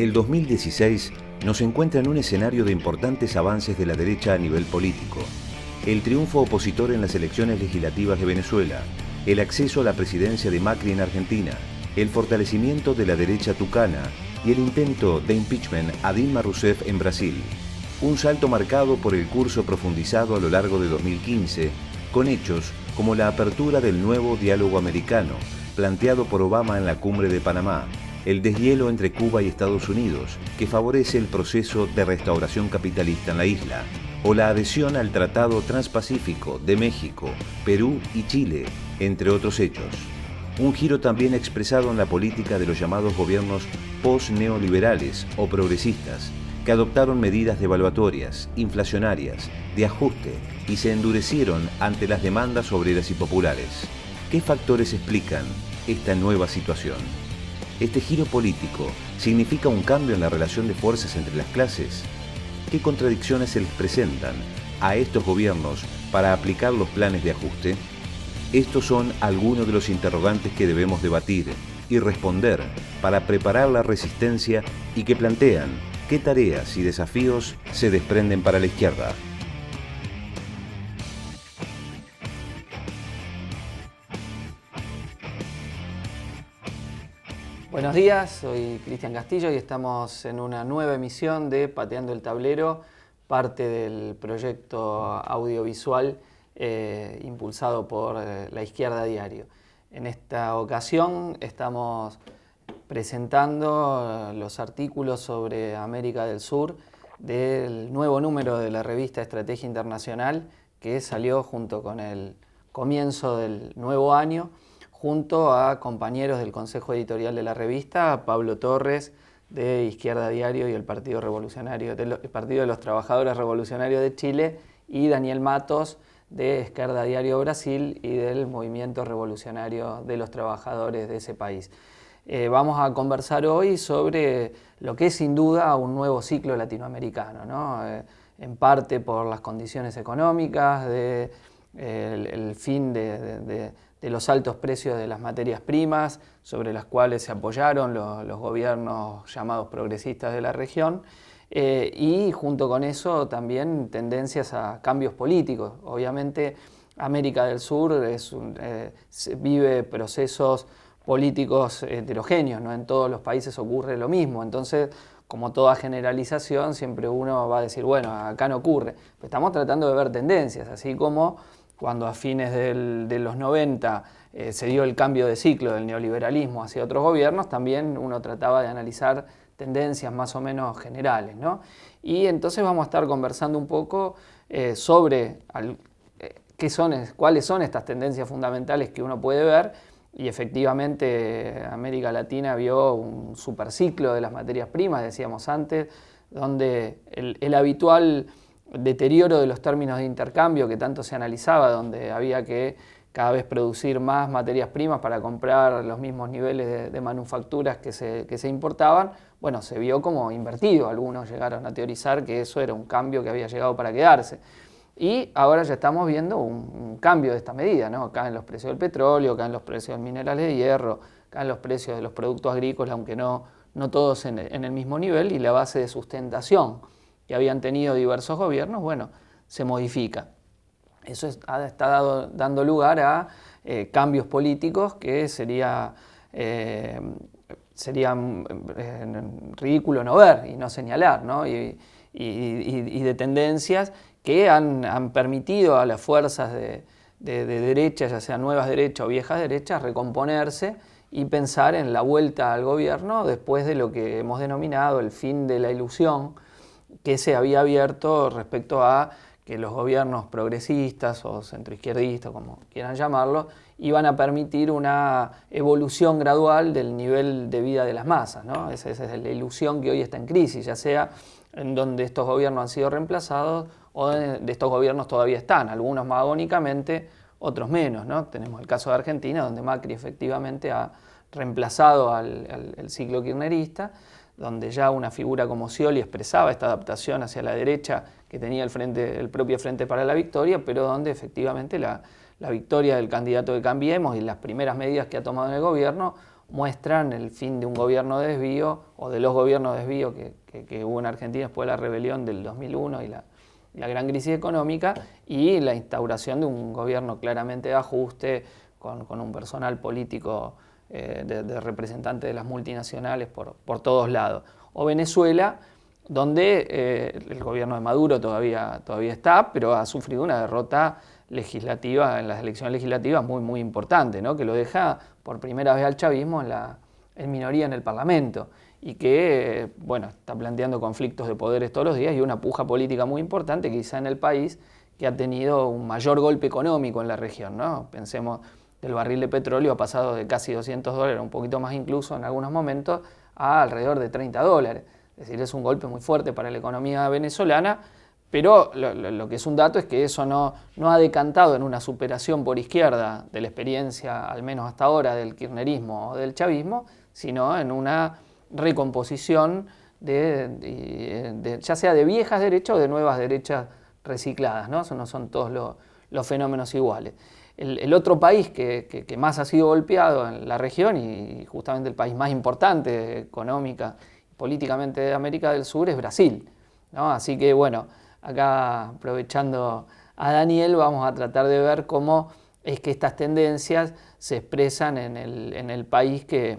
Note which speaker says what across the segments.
Speaker 1: El 2016 nos encuentra en un escenario de importantes avances de la derecha a nivel político. El triunfo opositor en las elecciones legislativas de Venezuela, el acceso a la presidencia de Macri en Argentina, el fortalecimiento de la derecha tucana y el intento de impeachment a Dilma Rousseff en Brasil. Un salto marcado por el curso profundizado a lo largo de 2015, con hechos como la apertura del nuevo diálogo americano, planteado por Obama en la cumbre de Panamá, el deshielo entre Cuba y Estados Unidos, que favorece el proceso de restauración capitalista en la isla, o la adhesión al Tratado Transpacífico de México, Perú y Chile, entre otros hechos. Un giro también expresado en la política de los llamados gobiernos post-neoliberales o progresistas, que adoptaron medidas devaluatorias, inflacionarias, de ajuste y se endurecieron ante las demandas obreras y populares. ¿Qué factores explican esta nueva situación? ¿Este giro político significa un cambio en la relación de fuerzas entre las clases? ¿Qué contradicciones se les presentan a estos gobiernos para aplicar los planes de ajuste? Estos son algunos de los interrogantes que debemos debatir y responder para preparar la resistencia y que plantean qué tareas y desafíos se desprenden para la izquierda.
Speaker 2: Buenos días, soy Cristian Castillo y estamos en una nueva emisión de Pateando el Tablero, parte del proyecto audiovisual impulsado por La Izquierda Diario. En esta ocasión estamos presentando los artículos sobre América del Sur del nuevo número de la revista Estrategia Internacional que salió junto con el comienzo del nuevo año, junto a compañeros del Consejo Editorial de la revista, Pablo Torres, de Izquierda Diario y el Partido Revolucionario, el Partido de los Trabajadores Revolucionarios de Chile, y Daniel Matos, de Izquierda Diario Brasil y del Movimiento Revolucionario de los Trabajadores de ese país. Vamos a conversar hoy sobre lo que es sin duda un nuevo ciclo latinoamericano, ¿no? En parte por las condiciones económicas, el fin de los altos precios de las materias primas sobre las cuales se apoyaron los gobiernos llamados progresistas de la región, y junto con eso también tendencias a cambios políticos. Obviamente América del Sur vive procesos políticos heterogéneos, no en todos los países ocurre lo mismo, entonces como toda generalización siempre uno va a decir, bueno, acá no ocurre. Pero estamos tratando de ver tendencias, así como cuando a fines de los 90 se dio el cambio de ciclo del neoliberalismo hacia otros gobiernos, también uno trataba de analizar tendencias más o menos generales, ¿no? Y entonces vamos a estar conversando un poco sobre cuáles son estas tendencias fundamentales que uno puede ver, y efectivamente América Latina vio un superciclo de las materias primas, decíamos antes, donde el habitual deterioro de los términos de intercambio que tanto se analizaba, donde había que cada vez producir más materias primas para comprar los mismos niveles de manufacturas que se importaban, bueno, se vio como invertido. Algunos llegaron a teorizar que eso era un cambio que había llegado para quedarse. Y ahora ya estamos viendo un cambio de esta medida, ¿no? Caen los precios del petróleo, caen los precios de minerales de hierro, caen los precios de los productos agrícolas, aunque no todos en el mismo nivel, y la base de sustentación que habían tenido diversos gobiernos, bueno, se modifica. Eso está dando lugar a cambios políticos que sería ridículo no ver y no señalar, ¿no? Y de tendencias que han permitido a las fuerzas de derecha, ya sean nuevas derechas o viejas derechas, recomponerse y pensar en la vuelta al gobierno después de lo que hemos denominado el fin de la ilusión que se había abierto respecto a que los gobiernos progresistas o centroizquierdistas, como quieran llamarlo, iban a permitir una evolución gradual del nivel de vida de las masas, ¿no? Esa es la ilusión que hoy está en crisis, ya sea en donde estos gobiernos han sido reemplazados o de estos gobiernos todavía están, algunos más agónicamente, otros menos, ¿no? Tenemos el caso de Argentina, donde Macri efectivamente ha reemplazado al ciclo kirchnerista, donde ya una figura como Scioli expresaba esta adaptación hacia la derecha que tenía el propio Frente para la Victoria, pero donde efectivamente la victoria del candidato de Cambiemos y las primeras medidas que ha tomado en el gobierno muestran el fin de un gobierno de desvío o de los gobiernos de desvío que hubo en Argentina después de la rebelión del 2001 y la gran crisis económica, y la instauración de un gobierno claramente de ajuste con un personal político de representantes de las multinacionales por todos lados. O Venezuela, donde el gobierno de Maduro todavía está, pero ha sufrido una derrota legislativa en las elecciones legislativas muy importante, ¿no? Que lo deja por primera vez al chavismo en minoría en el Parlamento y que bueno, está planteando conflictos de poderes todos los días y una puja política muy importante quizá en el país, que ha tenido un mayor golpe económico en la región, ¿no? Pensemos, el barril de petróleo ha pasado de casi $200, un poquito más incluso en algunos momentos, a alrededor de $30. Es decir, es un golpe muy fuerte para la economía venezolana, pero lo que es un dato es que eso no ha decantado en una superación por izquierda de la experiencia, al menos hasta ahora, del kirchnerismo o del chavismo, sino en una recomposición ya sea de viejas derechas o de nuevas derechas recicladas, ¿no? No son todos los fenómenos iguales. El otro país que más ha sido golpeado en la región, y justamente el país más importante económica y políticamente de América del Sur, es Brasil, ¿no? Así que bueno, acá aprovechando a Daniel, vamos a tratar de ver cómo es que estas tendencias se expresan en el país que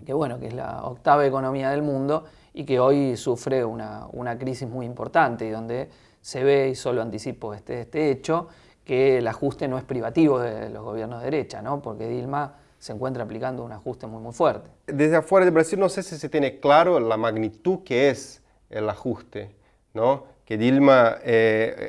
Speaker 2: es la octava economía del mundo y que hoy sufre una crisis muy importante y donde se ve, y solo anticipo este hecho, que el ajuste no es privativo de los gobiernos de derecha, ¿no? Porque Dilma se encuentra aplicando un ajuste muy fuerte.
Speaker 3: Desde afuera de Brasil no sé si se tiene claro la magnitud que es el ajuste, ¿no? Que Dilma,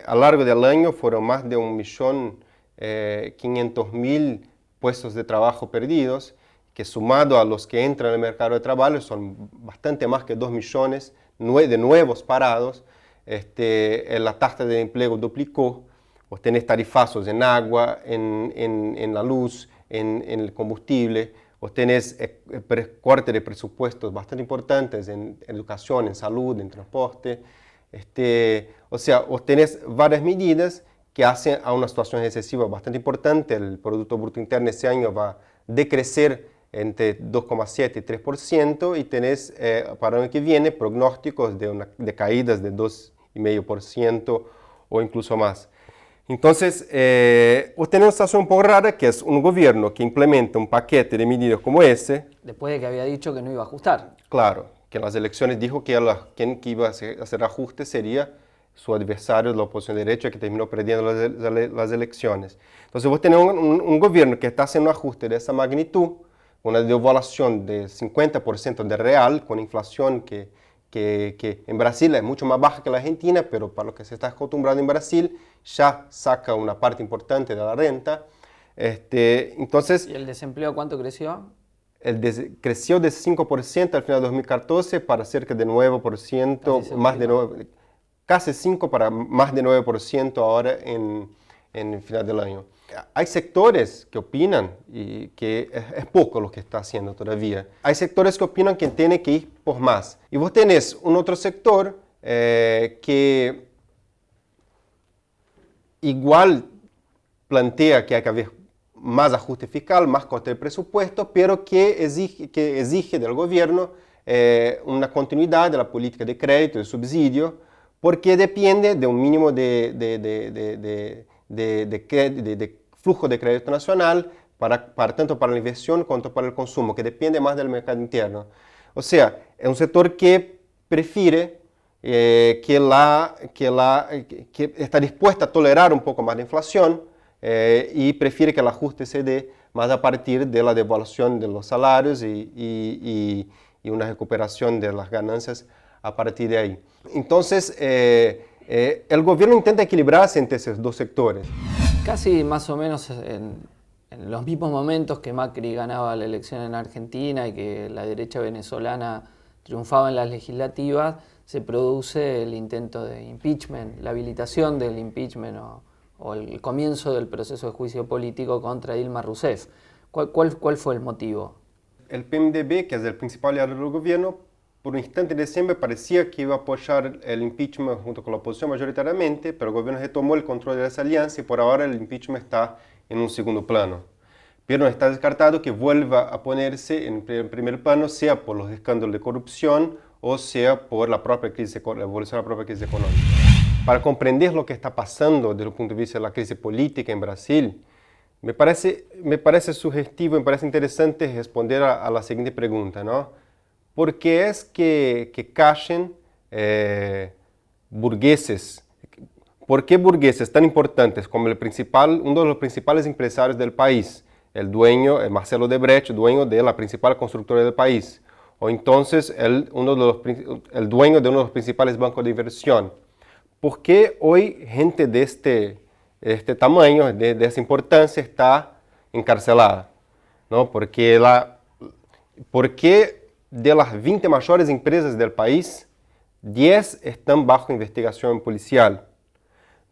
Speaker 3: a lo largo del año fueron más de 1.500.000 puestos de trabajo perdidos, que sumado a los que entran en el mercado de trabajo son bastante más que 2 millones de nuevos parados. La tasa de empleo duplicó. Vos tenés tarifazos en agua, en la luz, en el combustible. Vos tenés cortes de presupuestos bastante importantes en educación, en salud, en transporte. O sea, vos tenés varias medidas que hacen a una situación recesiva bastante importante. El Producto Bruto Interno ese año va a decrecer entre 2,7 y 3%, y tenés para el año que viene pronósticos de caídas de 2,5% o incluso más. Entonces, vos tenés una situación un poco rara, que es un gobierno que implementa un paquete de medidas como ese.
Speaker 2: Después de que había dicho que no iba a ajustar.
Speaker 3: Claro, que en las elecciones dijo que quien iba a hacer ajustes sería su adversario de la oposición de derecha, que terminó perdiendo las elecciones. Entonces vos tenés un gobierno que está haciendo un ajuste de esa magnitud, una devaluación de 50% de real, con inflación que en Brasil es mucho más baja que la Argentina, pero para lo que se está acostumbrado en Brasil, ya saca una parte importante de la renta. Entonces,
Speaker 2: ¿Y el desempleo cuánto creció?
Speaker 3: Creció de 5% al final de 2014 para cerca de 9%, más de 9%, casi 5% para más de 9% ahora en el final del año. Hay sectores que opinan, y que es poco lo que está haciendo todavía. Hay sectores que opinan que tiene que ir por más. Y vos tenés un otro sector que igual plantea que hay que haber más ajuste fiscal, más corte de presupuesto, pero que exige del gobierno una continuidad de la política de crédito, de subsidio, porque depende de un mínimo de flujo de crédito nacional, tanto para la inversión como para el consumo, que depende más del mercado interno. O sea, es un sector que prefiere, que está dispuesta a tolerar un poco más de inflación, y prefiere que el ajuste se dé más a partir de la devaluación de los salarios y una recuperación de las ganancias a partir de ahí. Entonces, el gobierno intenta equilibrarse entre esos dos sectores.
Speaker 2: Casi más o menos en los mismos momentos que Macri ganaba la elección en Argentina y que la derecha venezolana triunfaba en las legislativas, se produce el intento de impeachment, la habilitación del impeachment o el comienzo del proceso de juicio político contra Dilma Rousseff. ¿Cuál fue el motivo?
Speaker 3: El PMDB, que es el principal aliado del gobierno, por un instante en diciembre parecía que iba a apoyar el impeachment junto con la oposición mayoritariamente, pero el gobierno retomó el control de esa alianza y por ahora el impeachment está en un segundo plano. pero no está descartado que vuelva a ponerse en primer plano, sea por los escándalos de corrupción o sea por la evolución de la propia crisis económica. Para comprender lo que está pasando desde el punto de vista de la crisis política en Brasil, me parece sugestivo, me parece interesante responder a la siguiente pregunta, ¿no? ¿Por qué es que callen burgueses? ¿Por qué burgueses tan importantes como uno de los principales empresarios del país, el dueño, Marcelo Odebrecht, dueño de la principal constructora del país, o entonces el dueño de uno de los principales bancos de inversión? ¿Por qué hoy gente de este tamaño, de esa importancia, está encarcelada? ¿No? ¿Por qué de las 20 mayores empresas del país, 10 están bajo investigación policial?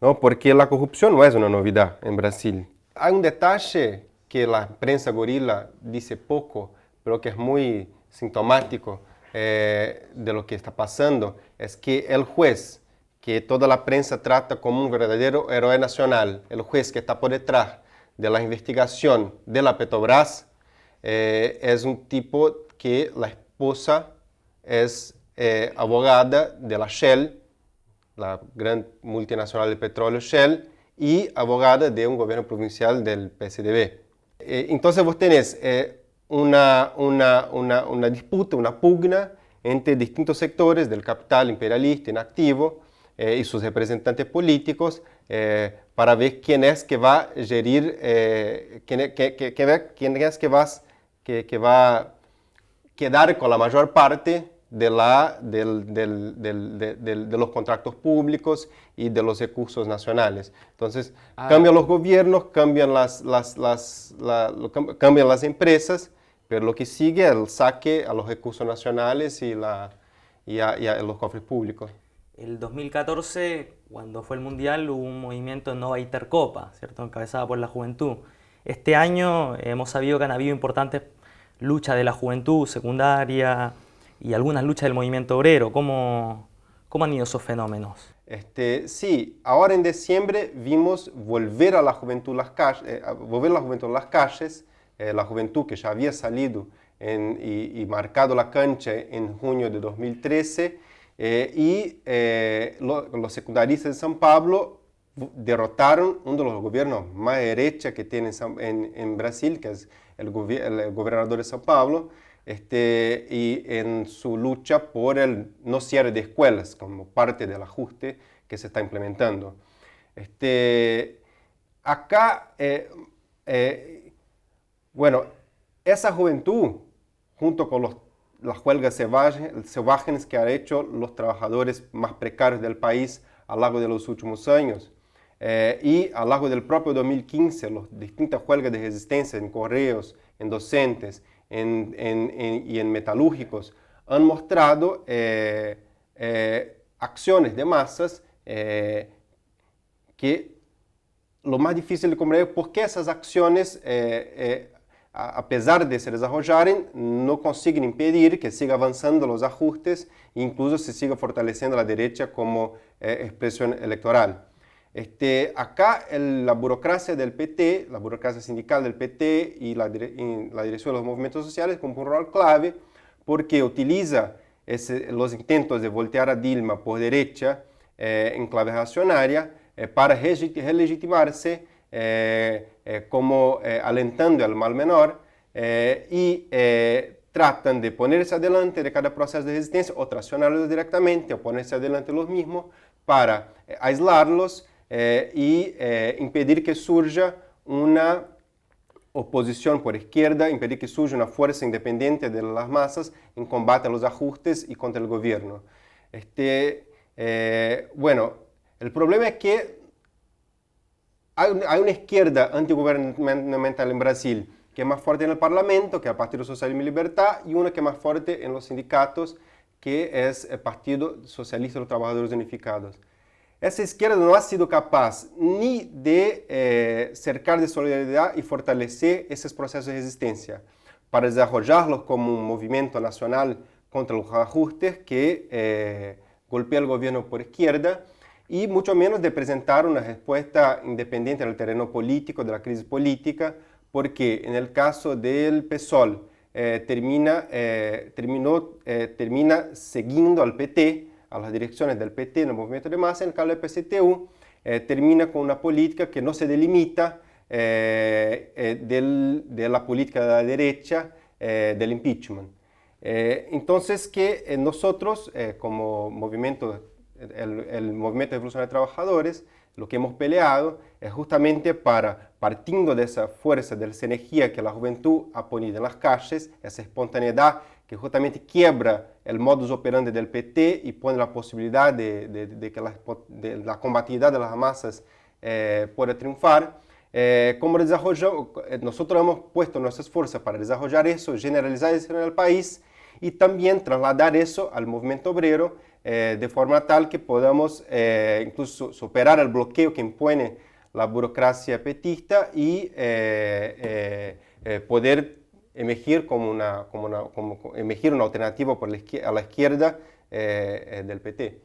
Speaker 3: ¿No? Porque la corrupción no es una novedad en Brasil. Hay un detalle que la prensa gorila dice poco, pero que es muy sintomático de lo que está pasando, es que el juez, que toda la prensa trata como un verdadero héroe nacional, el juez que está por detrás de la investigación de la Petrobras, es un tipo que la esposa es abogada de la Shell, la gran multinacional de petróleo Shell, y abogada de un gobierno provincial del PSDB. Entonces vos tenés una disputa, una pugna entre distintos sectores del capital imperialista en activo y sus representantes políticos para ver quién es que va a gerir, quién es que va a quedar con la mayor parte de los contratos públicos y de los recursos nacionales. Entonces, cambian los gobiernos, cambian cambian las empresas, pero lo que sigue es el saque a los recursos nacionales y a los cofres públicos.
Speaker 4: El 2014, cuando fue el Mundial, hubo un movimiento Nova Intercopa, ¿cierto? Encabezada por la juventud. Este año hemos sabido que han habido importantes luchas de la juventud secundaria y algunas luchas del movimiento obrero. ¿Cómo han ido esos fenómenos?
Speaker 3: Sí, ahora en diciembre vimos volver a la juventud a las calles, la juventud que ya había salido y marcado la cancha en junio de 2013, los secundaristas de São Paulo derrotaron uno de los gobiernos más derecha que tiene en Brasil, que es el gobernador de São Paulo, y en su lucha por el no cierre de escuelas como parte del ajuste que se está implementando. Bueno, esa juventud, junto con las huelgas salvajes que han hecho los trabajadores más precarios del país a lo largo de los últimos años, y a lo largo del propio 2015, las distintas huelgas de resistencia en correos, en docentes y en metalúrgicos, han mostrado acciones de masas que lo más difícil de comprender es por qué esas acciones, a pesar de se desarrollarem, no consiguen impedir que siga avanzando los ajustes e incluso se siga fortaleciendo la derecha como expresión electoral. Acá la burocracia del PT, la burocracia sindical del PT y la dirección de los movimientos sociales cumple un rol clave porque utiliza los intentos de voltear a Dilma por derecha en clave reaccionaria para relegitimarse como alentando al mal menor y tratan de ponerse adelante de cada proceso de resistencia o traicionarlos directamente o ponerse adelante los mismos para aislarlos y impedir que surja una oposición por izquierda, impedir que surja una fuerza independiente de las masas en combate a los ajustes y contra el gobierno. Bueno, el problema es que hay una izquierda antigubernamental en Brasil que es más fuerte en el Parlamento, que es el Partido Socialismo y Libertad, y una que es más fuerte en los sindicatos, que es el Partido Socialista de los Trabajadores Unificados. Esa izquierda no ha sido capaz ni de cercar de solidaridad y fortalecer esos procesos de resistencia para desarrollarlos como un movimiento nacional contra los ajustes que golpea al gobierno por izquierda, y mucho menos de presentar una respuesta independiente en el terreno político, de la crisis política, porque en el caso del PSOL termina siguiendo al PT, a las direcciones del PT en el movimiento de masa. En el caso del PSTU termina con una política que no se delimita de la política de la derecha del impeachment. Entonces que nosotros como movimiento, el Movimiento Revolucionario de Trabajadores, lo que hemos peleado es justamente para, partiendo de esa fuerza, de esa energía que la juventud ha ponido en las calles, esa espontaneidad que justamente quiebra el modus operandi del PT y pone la posibilidad de que la combatividad de las masas pueda triunfar. Nosotros hemos puesto nuestras fuerzas para desarrollar eso, generalizar eso en el país y también trasladar eso al movimiento obrero de forma tal que podamos incluso superar el bloqueo que impone la burocracia petista y poder emergir emergir una alternativa a la izquierda del PT.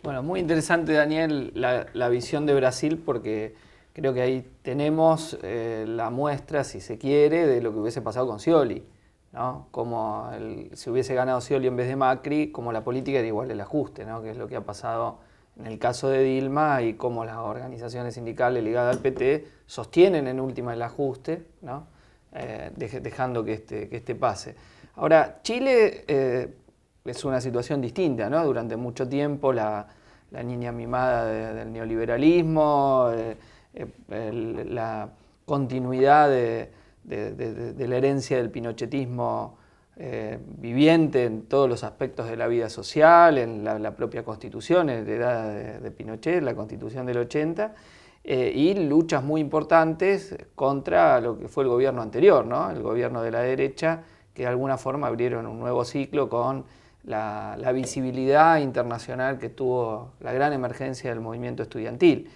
Speaker 2: Bueno, muy interesante, Daniel, la visión de Brasil, porque creo que ahí tenemos la muestra, si se quiere, de lo que hubiese pasado con Scioli, ¿no? Como si hubiese ganado Scioli en vez de Macri, como la política era igual el ajuste, ¿no? Que es lo que ha pasado en el caso de Dilma y cómo las organizaciones sindicales ligadas al PT sostienen en última el ajuste, ¿no? Dejando que este pase. Ahora, Chile es una situación distinta, ¿no? Durante mucho tiempo la niña mimada del neoliberalismo, la continuidad de la herencia del pinochetismo viviente en todos los aspectos de la vida social, en la propia constitución heredada de Pinochet, la constitución del 80, y luchas muy importantes contra lo que fue el gobierno anterior, ¿no? El gobierno de la derecha, que de alguna forma abrieron un nuevo ciclo con la visibilidad internacional que tuvo la gran emergencia del movimiento estudiantil.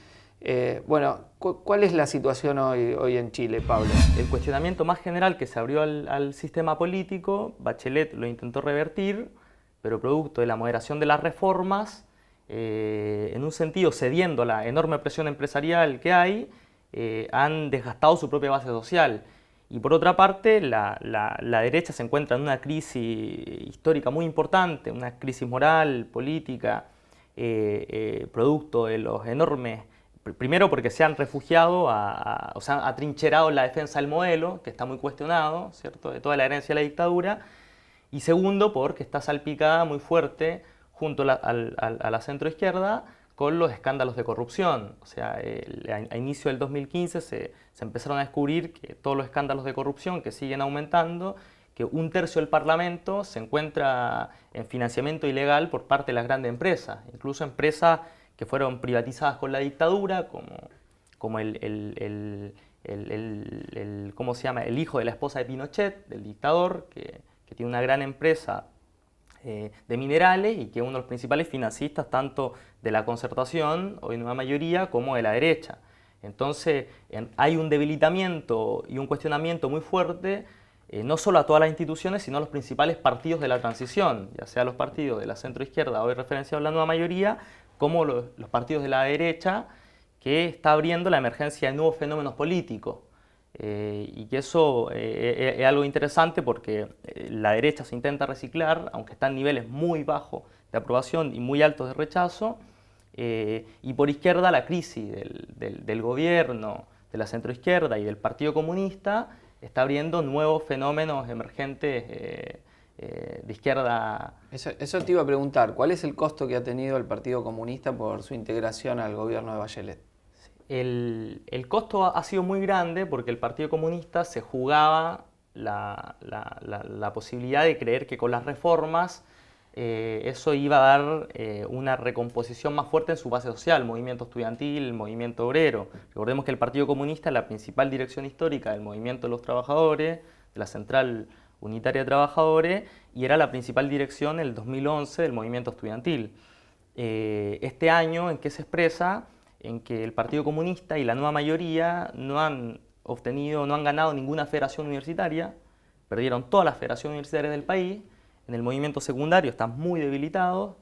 Speaker 2: Bueno, ¿cuál es la situación hoy en Chile, Pablo?
Speaker 4: El cuestionamiento más general que se abrió al sistema político, Bachelet lo intentó revertir, pero producto de la moderación de las reformas, en un sentido cediendo a la enorme presión empresarial que hay, han desgastado su propia base social. Y por otra parte, la derecha se encuentra en una crisis histórica muy importante, una crisis moral, política, producto de los enormes... Primero porque se han refugiado, o sea, han atrincherado en la defensa del modelo, que está muy cuestionado, ¿cierto?, de toda la herencia de la dictadura. Y segundo, porque está salpicada muy fuerte junto a la centroizquierda con los escándalos de corrupción. O sea, a inicio del 2015 se empezaron a descubrir que todos los escándalos de corrupción que siguen aumentando, que un tercio del Parlamento se encuentra en financiamiento ilegal por parte de las grandes empresas, incluso empresas que fueron privatizadas con la dictadura, como ¿cómo se llama?, el hijo de la esposa de Pinochet, del dictador, que tiene una gran empresa de minerales y que es uno de los principales financistas tanto de la concertación, hoy en una mayoría, como de la derecha. Entonces hay un debilitamiento y un cuestionamiento muy fuerte, no solo a todas las instituciones, sino a los principales partidos de la transición, ya sea los partidos de la centroizquierda, hoy referenciados a la nueva mayoría, como los partidos de la derecha, que está abriendo la emergencia de nuevos fenómenos políticos. Y que eso es algo interesante porque la derecha se intenta reciclar, aunque está en niveles muy bajos de aprobación y muy altos de rechazo, y por izquierda la crisis del gobierno, de la centroizquierda y del Partido Comunista está abriendo nuevos fenómenos emergentes de izquierda.
Speaker 2: Eso te iba a preguntar, ¿cuál es el costo que ha tenido el Partido Comunista por su integración al gobierno de Bachelet?
Speaker 4: El costo ha sido muy grande porque el Partido Comunista se jugaba la posibilidad de creer que con las reformas eso iba a dar una recomposición más fuerte en su base social, el movimiento estudiantil, el movimiento obrero. Recordemos que el Partido Comunista es la principal dirección histórica del movimiento de los trabajadores, de la Central Unitaria de Trabajadores, y era la principal dirección en el 2011 del movimiento estudiantil. Este año, ¿en qué se expresa? En que el Partido Comunista y la nueva mayoría no han ganado ninguna federación universitaria, perdieron todas las federaciones universitarias del país, en el movimiento secundario están muy debilitados,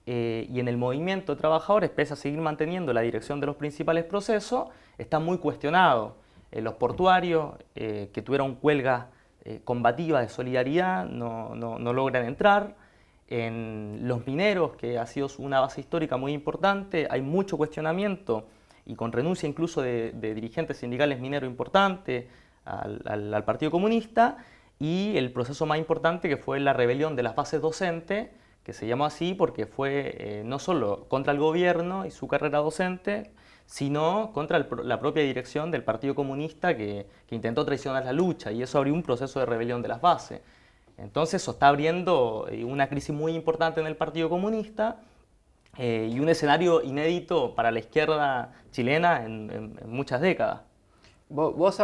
Speaker 4: y en el movimiento de trabajadores, pese a seguir manteniendo la dirección de los principales procesos, están muy cuestionados. los portuarios, que tuvieron huelgas combativas de solidaridad, no logran entrar. En los mineros, que ha sido una base histórica muy importante, hay mucho cuestionamiento y con renuncia incluso de dirigentes sindicales mineros importantes al Partido Comunista, y el proceso más importante, que fue la rebelión de las bases docentes, que se llamó así porque fue no solo contra el gobierno y su carrera docente, sino contra la propia dirección del Partido Comunista que intentó traicionar la lucha, y eso abrió un proceso de rebelión de las bases. Entonces eso está abriendo una crisis muy importante en el Partido Comunista y un escenario inédito para la izquierda chilena en muchas décadas.
Speaker 2: Vos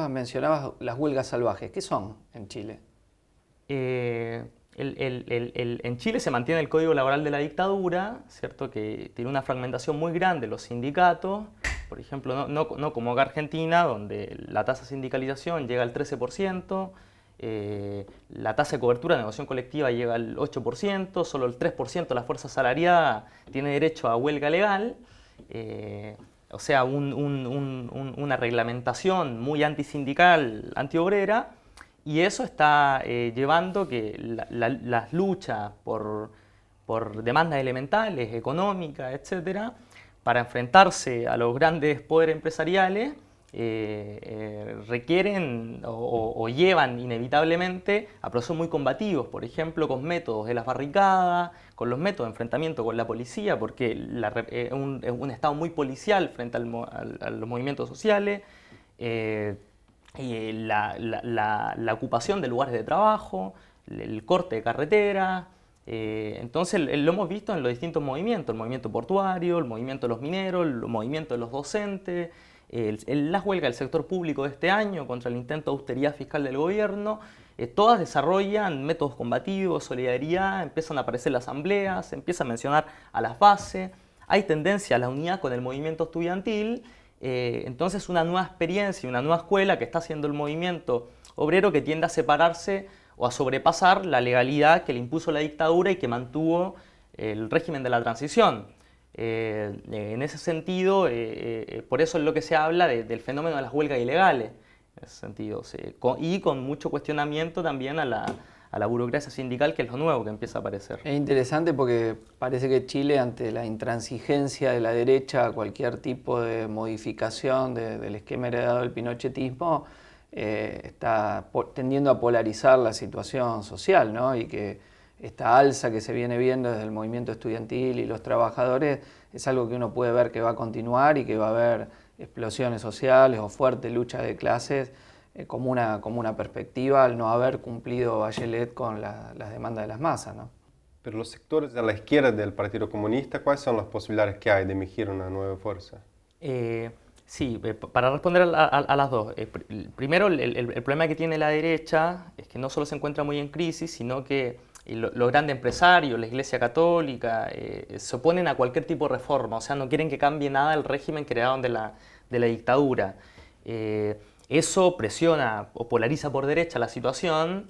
Speaker 2: mencionabas las huelgas salvajes. ¿Qué son en Chile?
Speaker 4: En Chile se mantiene el Código Laboral de la dictadura, ¿cierto? Que tiene una fragmentación muy grande los sindicatos, por ejemplo, no como acá Argentina, donde la tasa de sindicalización llega al 13%, la tasa de cobertura de negociación colectiva llega al 8%, solo el 3% de la fuerza asalariada tiene derecho a huelga legal, o sea, una reglamentación muy antisindical, antiobrera, y eso está llevando que las luchas por demandas elementales, económicas, etcétera, para enfrentarse a los grandes poderes empresariales, requieren o llevan inevitablemente a procesos muy combativos, por ejemplo, con métodos de las barricadas, con los métodos de enfrentamiento con la policía, porque es un Estado muy policial frente a los movimientos sociales, y la ocupación de lugares de trabajo, el corte de carretera. Entonces lo hemos visto en los distintos movimientos, el movimiento portuario, el movimiento de los mineros, el movimiento de los docentes, las huelgas del sector público de este año contra el intento de austeridad fiscal del gobierno. Todas desarrollan métodos combativos, solidaridad, empiezan a aparecer las asambleas, se empieza a mencionar a las bases, hay tendencia a la unidad con el movimiento estudiantil. Entonces una nueva experiencia, una nueva escuela que está haciendo el movimiento obrero, que tiende a separarse o a sobrepasar la legalidad que le impuso la dictadura y que mantuvo el régimen de la transición. En ese sentido, por eso es lo que se habla del fenómeno de las huelgas ilegales, en ese sentido, y con mucho cuestionamiento también a la burocracia sindical, que es lo nuevo que empieza a aparecer.
Speaker 2: Es interesante porque parece que Chile, ante la intransigencia de la derecha a cualquier tipo de modificación del esquema heredado del pinochetismo, está tendiendo a polarizar la situación social, ¿no? Y que esta alza que se viene viendo desde el movimiento estudiantil y los trabajadores es algo que uno puede ver que va a continuar y que va a haber explosiones sociales o fuerte lucha de clases como una perspectiva al no haber cumplido Bachelet con las demandas de las masas, ¿no?
Speaker 3: Pero los sectores de la izquierda del Partido Comunista, ¿cuáles son las posibilidades que hay de emergir una nueva fuerza?
Speaker 4: Sí, para responder a las dos. Primero, el problema que tiene la derecha es que no solo se encuentra muy en crisis, sino que los grandes empresarios, la Iglesia Católica, se oponen a cualquier tipo de reforma, o sea, no quieren que cambie nada el régimen creado de la dictadura. Eso presiona o polariza por derecha la situación,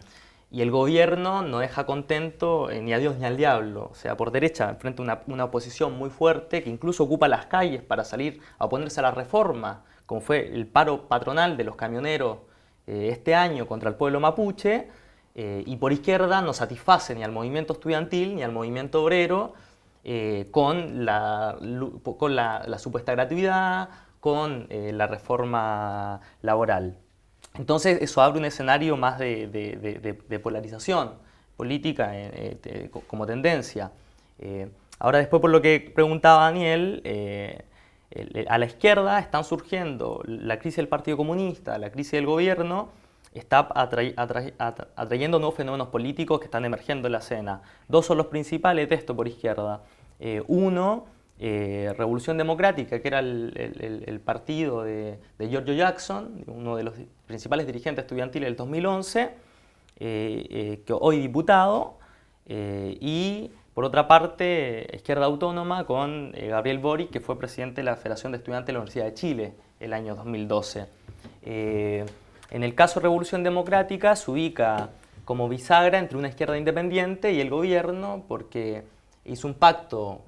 Speaker 4: y el gobierno no deja contento ni a Dios ni al diablo. O sea, por derecha enfrenta una oposición muy fuerte que incluso ocupa las calles para salir a oponerse a la reforma, como fue el paro patronal de los camioneros este año contra el pueblo mapuche, y por izquierda no satisface ni al movimiento estudiantil ni al movimiento obrero con la supuesta gratuidad, con la reforma laboral. Entonces eso abre un escenario más de polarización política como tendencia. Ahora después, por lo que preguntaba Daniel, a la izquierda están surgiendo la crisis del Partido Comunista, la crisis del gobierno, está atrayendo nuevos fenómenos políticos que están emergiendo en la escena. Dos son los principales de esto por izquierda. Uno, Revolución Democrática, que era el partido de Giorgio Jackson, uno de los principales dirigentes estudiantiles del 2011, que hoy diputado, y por otra parte Izquierda Autónoma con Gabriel Boric, que fue presidente de la Federación de Estudiantes de la Universidad de Chile el año 2012. En el caso de Revolución Democrática se ubica como bisagra entre una izquierda independiente y el gobierno, porque hizo un pacto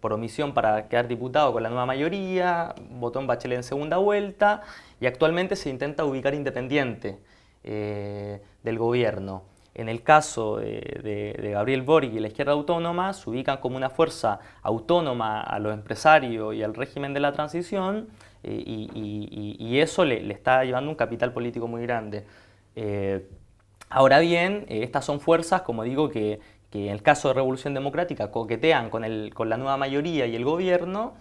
Speaker 4: por omisión para quedar diputado con la nueva mayoría, votó en Bachelet en segunda vuelta y actualmente se intenta ubicar independiente del gobierno. En el caso de Gabriel Boric y la izquierda autónoma, se ubican como una fuerza autónoma a los empresarios y al régimen de la transición, y eso le está llevando un capital político muy grande. Ahora bien, estas son fuerzas, como digo, que en el caso de Revolución Democrática coquetean con la nueva mayoría y el gobierno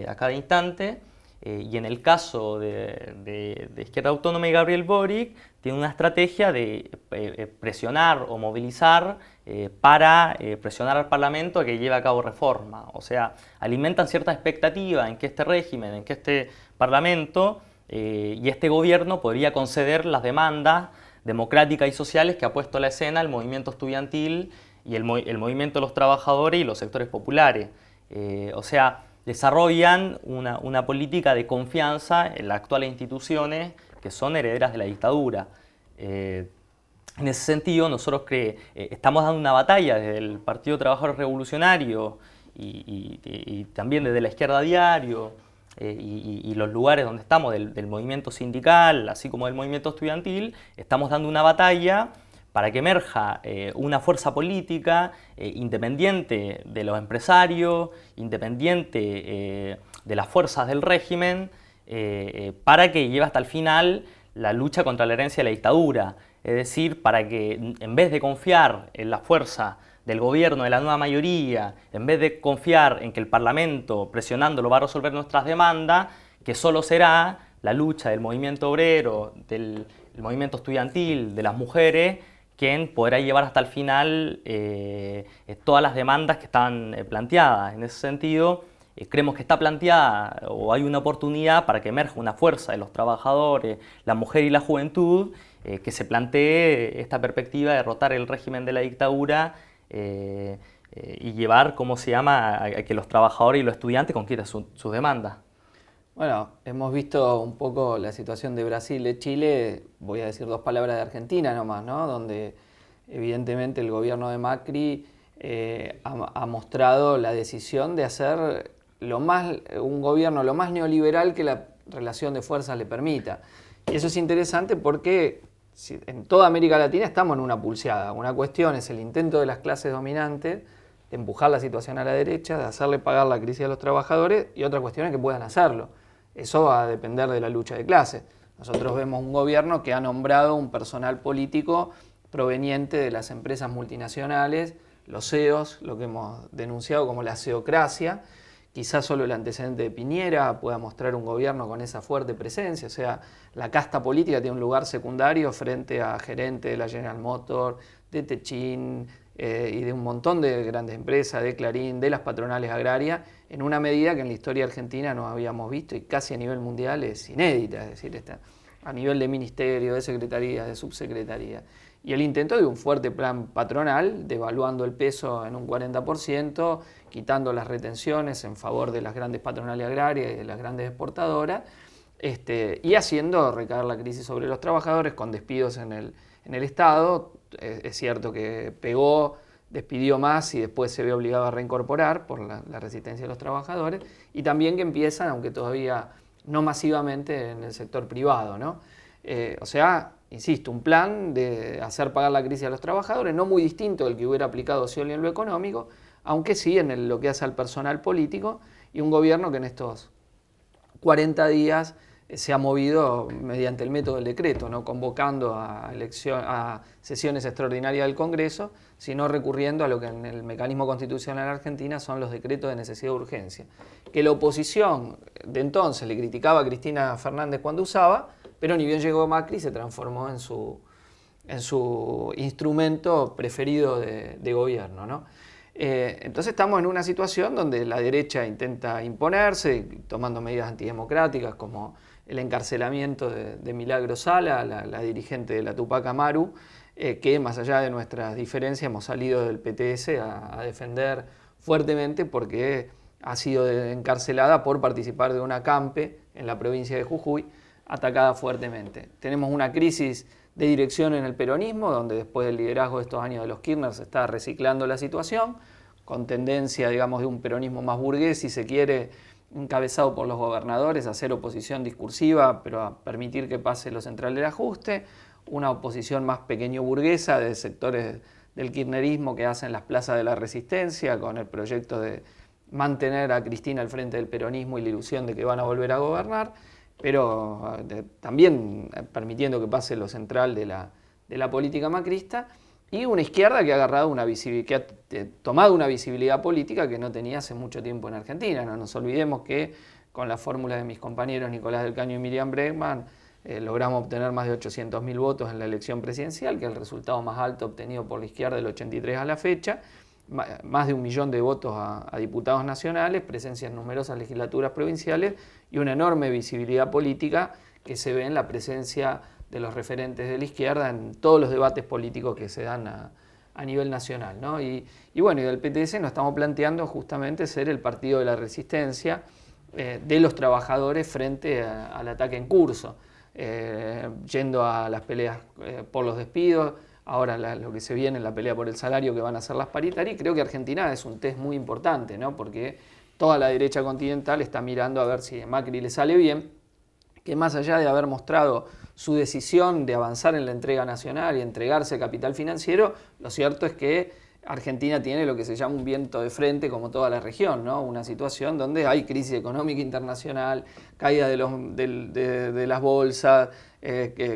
Speaker 4: a cada instante, y en el caso de Izquierda Autónoma y Gabriel Boric, tiene una estrategia de presionar o movilizar para presionar al Parlamento a que lleve a cabo reformas. O sea, alimentan cierta expectativa en que este régimen, en que este Parlamento y este gobierno podría conceder las demandas democráticas y sociales que ha puesto a la escena el movimiento estudiantil y el movimiento de los trabajadores y los sectores populares. O sea, desarrollan una política de confianza en las actuales instituciones que son herederas de la dictadura. En ese sentido, nosotros estamos dando una batalla desde el Partido Trabajador Revolucionario y también desde la izquierda a diario y los lugares donde estamos, del movimiento sindical, así como del movimiento estudiantil, estamos dando una batalla para que emerja una fuerza política independiente de los empresarios, independiente de las fuerzas del régimen, para que lleve hasta el final la lucha contra la herencia de la dictadura. Es decir, para que en vez de confiar en la fuerza del gobierno de la nueva mayoría, en vez de confiar en que el Parlamento presionándolo va a resolver nuestras demandas, que solo será la lucha del movimiento obrero, del movimiento estudiantil, de las mujeres, quien podrá llevar hasta el final todas las demandas que están planteadas. En ese sentido, creemos que está planteada o hay una oportunidad para que emerja una fuerza de los trabajadores, la mujer y la juventud, que se plantee esta perspectiva de derrotar el régimen de la dictadura y llevar, a que los trabajadores y los estudiantes conquisten sus demandas.
Speaker 2: Bueno, hemos visto un poco la situación de Brasil, de Chile, voy a decir dos palabras de Argentina nomás, ¿no? Donde evidentemente el gobierno de Macri ha mostrado la decisión de hacer un gobierno lo más neoliberal que la relación de fuerzas le permita. Y eso es interesante porque en toda América Latina estamos en una pulseada. Una cuestión es el intento de las clases dominantes de empujar la situación a la derecha, de hacerle pagar la crisis a los trabajadores, y otra cuestión es que puedan hacerlo. Eso va a depender de la lucha de clases. Nosotros vemos un gobierno que ha nombrado un personal político proveniente de las empresas multinacionales, los CEOs, lo que hemos denunciado como la ceocracia. Quizás solo el antecedente de Piñera pueda mostrar un gobierno con esa fuerte presencia, o sea, la casta política tiene un lugar secundario frente a gerentes de la General Motors, de Techin y de un montón de grandes empresas, de Clarín, de las patronales agrarias, en una medida que en la historia argentina no habíamos visto y casi a nivel mundial es inédita, es decir, está a nivel de ministerio, de secretaría, de subsecretaría. Y el intento de un fuerte plan patronal, devaluando el peso en un 40%, quitando las retenciones en favor de las grandes patronales agrarias y de las grandes exportadoras, y haciendo recaer la crisis sobre los trabajadores con despidos en el Estado. Es cierto que despidió más y después se ve obligado a reincorporar por la resistencia de los trabajadores, y también que empiezan, aunque todavía no masivamente, en el sector privado, ¿no? O sea, insisto, un plan de hacer pagar la crisis a los trabajadores, no muy distinto del que hubiera aplicado Scioli en lo económico, aunque sí en lo que hace al personal político, y un gobierno que en estos 40 días se ha movido mediante el método del decreto, no convocando a sesiones extraordinarias del Congreso, sino recurriendo a lo que en el mecanismo constitucional argentina son los decretos de necesidad de urgencia, que la oposición de entonces le criticaba a Cristina Fernández cuando usaba, pero ni bien llegó Macri se transformó en su instrumento preferido de gobierno, ¿no? Entonces estamos en una situación donde la derecha intenta imponerse, tomando medidas antidemocráticas como el encarcelamiento de Milagro Sala, la dirigente de la Tupac Amaru, que más allá de nuestras diferencias hemos salido del PTS a defender fuertemente porque ha sido encarcelada por participar de una acampe en la provincia de Jujuy, atacada fuertemente. Tenemos una crisis de dirección en el peronismo, donde después del liderazgo de estos años de los Kirchner se está reciclando la situación, con tendencia, digamos, de un peronismo más burgués, si se quiere, encabezado por los gobernadores, a hacer oposición discursiva, pero a permitir que pase lo central del ajuste, una oposición más pequeño burguesa de sectores del kirchnerismo que hacen las plazas de la resistencia, con el proyecto de mantener a Cristina al frente del peronismo y la ilusión de que van a volver a gobernar, pero también permitiendo que pase lo central de la política macrista, y una izquierda que ha agarrado que ha tomado una visibilidad política que no tenía hace mucho tiempo en Argentina. No nos olvidemos que con la fórmula de mis compañeros Nicolás del Caño y Miriam Bregman logramos obtener más de 800.000 votos en la elección presidencial, que es el resultado más alto obtenido por la izquierda del 83 a la fecha, más de 1 millón de votos a diputados nacionales, presencia en numerosas legislaturas provinciales y una enorme visibilidad política que se ve en la presencia de los referentes de la izquierda en todos los debates políticos que se dan a nivel nacional, ¿no? Y bueno, y del PTS nos estamos planteando justamente ser el partido de la resistencia de los trabajadores frente al ataque en curso, yendo a las peleas por los despidos, ahora lo que se viene en la pelea por el salario que van a ser las paritarias, y creo que Argentina es un test muy importante, ¿no? Porque toda la derecha continental está mirando a ver si a Macri le sale bien, que más allá de haber mostrado su decisión de avanzar en la entrega nacional y entregarse capital financiero, lo cierto es que Argentina tiene lo que se llama un viento de frente, como toda la región, ¿no? Una situación donde hay crisis económica internacional, caída de las bolsas,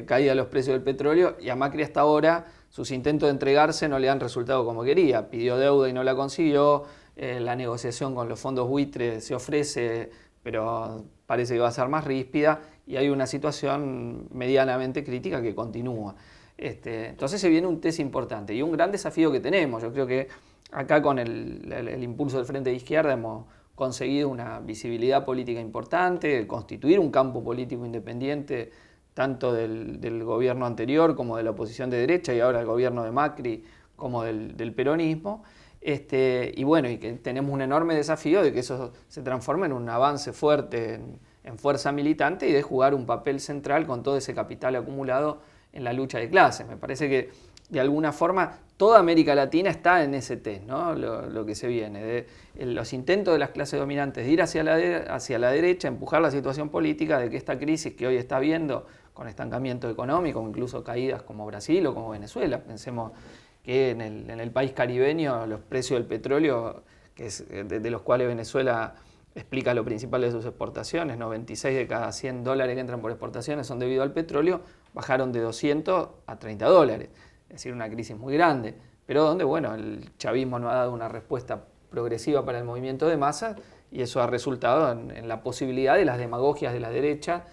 Speaker 2: caída de los precios del petróleo, y a Macri hasta ahora sus intentos de entregarse no le han resultado como quería. Pidió deuda y no la consiguió, la negociación con los fondos buitres se ofrece, pero parece que va a ser más ríspida, y hay una situación medianamente crítica que continúa. Entonces se viene un test importante y un gran desafío que tenemos. Yo creo que acá con el impulso del Frente de Izquierda hemos conseguido una visibilidad política importante, constituir un campo político independiente tanto del gobierno anterior como de la oposición de derecha, y ahora el gobierno de Macri como del peronismo. Y bueno, y que tenemos un enorme desafío de que eso se transforme en un avance fuerte en fuerza militante y de jugar un papel central con todo ese capital acumulado en la lucha de clases. Me parece que de alguna forma toda América Latina está en ese test, ¿no? Lo que se viene, de los intentos de las clases dominantes de ir hacia la derecha, empujar la situación política, de que esta crisis que hoy está habiendo con estancamiento económico, incluso caídas como Brasil o como Venezuela, pensemos que en el país caribeño los precios del petróleo, que es de los cuales Venezuela explica lo principal de sus exportaciones, 96 de cada 100 dólares que entran por exportaciones son debido al petróleo, bajaron de 200 a 30 dólares, es decir, una crisis muy grande, pero donde, bueno, el chavismo no ha dado una respuesta progresiva para el movimiento de masas, y eso ha resultado en la posibilidad de las demagogias de la derecha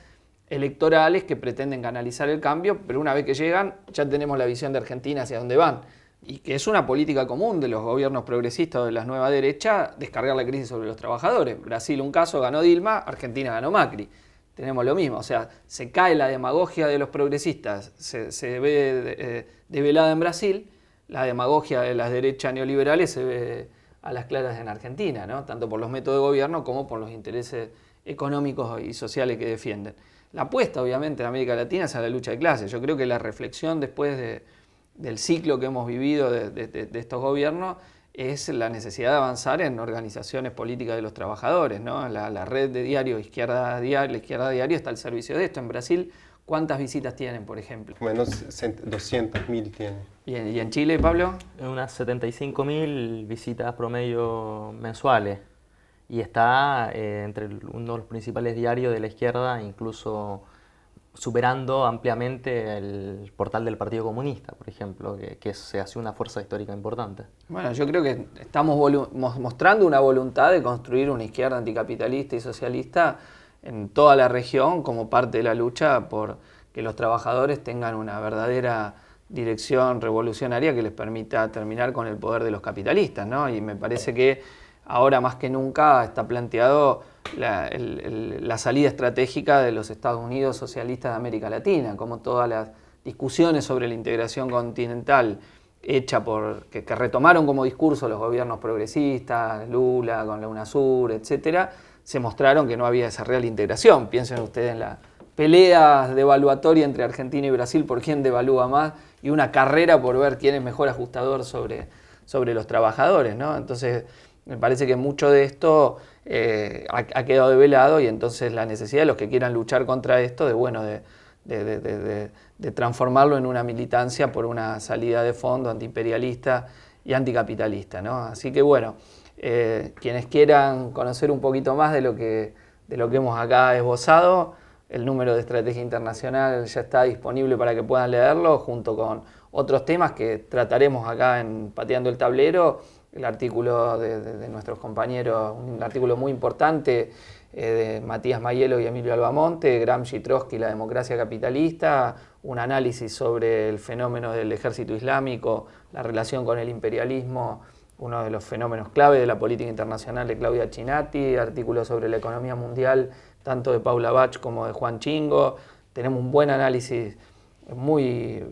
Speaker 2: electorales que pretenden canalizar el cambio, pero una vez que llegan ya tenemos la visión de Argentina hacia dónde van, y que es una política común de los gobiernos progresistas o de la nueva derecha descargar la crisis sobre los trabajadores. Brasil un caso, ganó Dilma, Argentina ganó Macri. Tenemos lo mismo, o sea, se cae la demagogia de los progresistas, se ve develada en Brasil, la demagogia de las derechas neoliberales se ve a las claras en Argentina, ¿no? Tanto por los métodos de gobierno como por los intereses económicos y sociales que defienden. La apuesta, obviamente, en América Latina es a la lucha de clases. Yo creo que la reflexión después del ciclo que hemos vivido de estos gobiernos es la necesidad de avanzar en organizaciones políticas de los trabajadores, ¿no? La red de diario la Izquierda Diario está al servicio de esto. En Brasil, ¿cuántas visitas tienen, por ejemplo?
Speaker 3: Menos 200.000 tiene.
Speaker 2: ¿Y en Chile, Pablo?
Speaker 4: Unas 75.000 visitas promedio mensuales. Y está entre uno de los principales diarios de la izquierda, incluso superando ampliamente el portal del Partido Comunista, por ejemplo, que se hace una fuerza histórica importante.
Speaker 2: Bueno, yo creo que estamos mostrando una voluntad de construir una izquierda anticapitalista y socialista en toda la región como parte de la lucha por que los trabajadores tengan una verdadera dirección revolucionaria que les permita terminar con el poder de los capitalistas, ¿no? Y me parece que ahora más que nunca está planteado la salida estratégica de los Estados Unidos socialistas de América Latina, como todas las discusiones sobre la integración continental hecha que retomaron como discurso los gobiernos progresistas, Lula con la UNASUR, etcétera, se mostraron que no había esa real integración. Piensen ustedes en la pelea devaluatoria entre Argentina y Brasil por quién devalúa más y una carrera por ver quién es mejor ajustador sobre sobre los trabajadores, ¿no? Entonces, me parece que mucho de esto ha quedado develado, y entonces la necesidad de los que quieran luchar contra esto, de transformarlo en una militancia por una salida de fondo antiimperialista y anticapitalista, ¿no? Así que bueno, quienes quieran conocer un poquito más de lo que hemos acá esbozado, el número de Estrategia Internacional ya está disponible para que puedan leerlo, junto con otros temas que trataremos acá en Pateando el Tablero. El artículo de nuestros compañeros, un artículo muy importante de Matías Mayelo y Emilio Albamonte, Gramsci, Trotsky, la democracia capitalista, un análisis sobre el fenómeno del ejército islámico, la relación con el imperialismo, uno de los fenómenos clave de la política internacional, de Claudia Chinatti, artículos sobre la economía mundial, tanto de Paula Bach como de Juan Chingo. Tenemos un buen análisis muy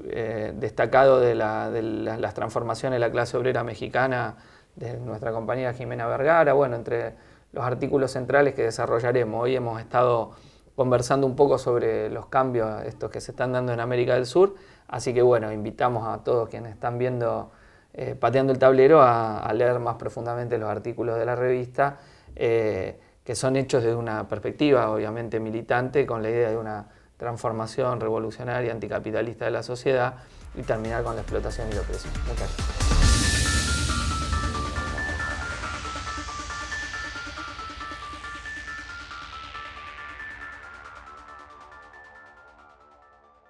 Speaker 2: destacado de las transformaciones de la clase obrera mexicana de nuestra compañera Jimena Vergara. Bueno, entre los artículos centrales que desarrollaremos. Hoy hemos estado conversando un poco sobre los cambios estos que se están dando en América del Sur, así que bueno, invitamos a todos quienes están viendo Pateando el Tablero a leer más profundamente los artículos de la revista, que son hechos desde una perspectiva obviamente militante, con la idea de una transformación revolucionaria anticapitalista de la sociedad y terminar con la explotación y la opresión. Muchas gracias.